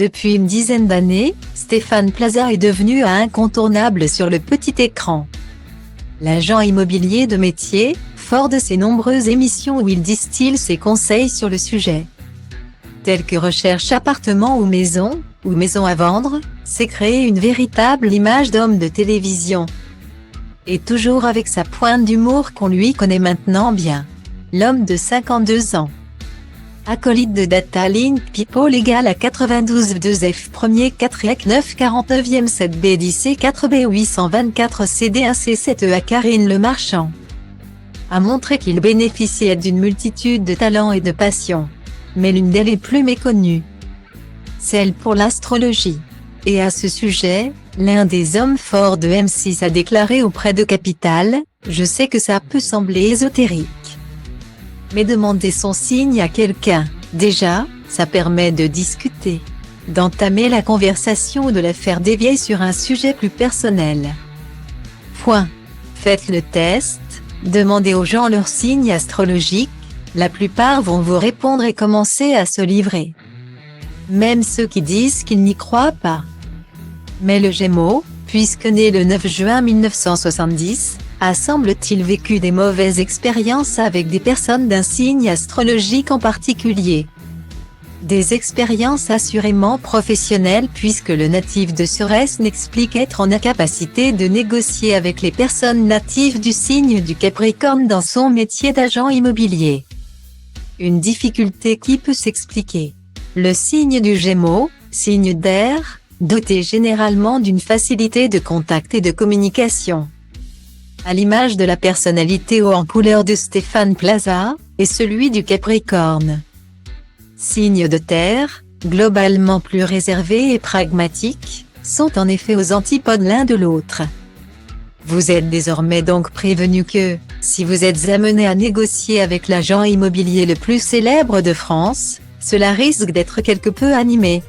Depuis une dizaine d'années, Stéphane Plaza est devenu un incontournable sur le petit écran. L'agent immobilier de métier, fort de ses nombreuses émissions où il distille ses conseils sur le sujet, tels que recherche appartement ou maison à vendre, s'est créé une véritable image d'homme de télévision. Et toujours avec sa pointe d'humour qu'on lui connaît maintenant bien. L'homme de 52 ans. Acolyte de DataLink People égale à 92 2F 1er 4 EC 9 49e 7B 10 C4B 824 CD1 C7E Karine Le Marchand a montré qu'il bénéficiait d'une multitude de talents et de passions. Mais l'une d'elles est plus méconnue. Celle pour l'astrologie. Et à ce sujet, l'un des hommes forts de M6 a déclaré auprès de Capital, « Je sais que ça peut sembler ésotérique. Mais demander son signe à quelqu'un, déjà, ça permet de discuter, d'entamer la conversation ou de la faire dévier sur un sujet plus personnel. Point. Faites le test, demandez aux gens leur signe astrologique, la plupart vont vous répondre et commencer à se livrer. Même ceux qui disent qu'ils n'y croient pas. Mais le Gémeaux, puisque né le 9 juin 1970, a semble-t-il vécu des mauvaises expériences avec des personnes d'un signe astrologique en particulier. Des expériences assurément professionnelles puisque le natif de Suresse n'explique être en incapacité de négocier avec les personnes natives du signe du Capricorne dans son métier d'agent immobilier. Une difficulté qui peut s'expliquer. Le signe du Gémeaux, signe d'air, doté généralement d'une facilité de contact et de communication. À l'image de la personnalité haut en couleur de Stéphane Plaza, et celui du Capricorne. Signes de terre, globalement plus réservés et pragmatiques, sont en effet aux antipodes l'un de l'autre. Vous êtes désormais donc prévenu que, si vous êtes amené à négocier avec l'agent immobilier le plus célèbre de France, cela risque d'être quelque peu animé.